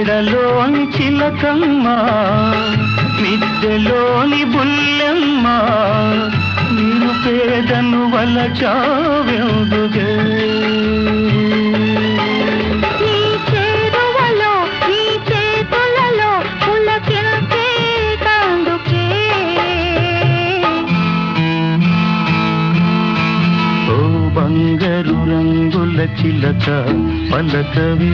మెడలోని చిలకమ్మ మిద్దెలోని బుల్లెమ్మ నేను పేదను వలచావెందుగే బంగారు రంగుల చిలక పలకవే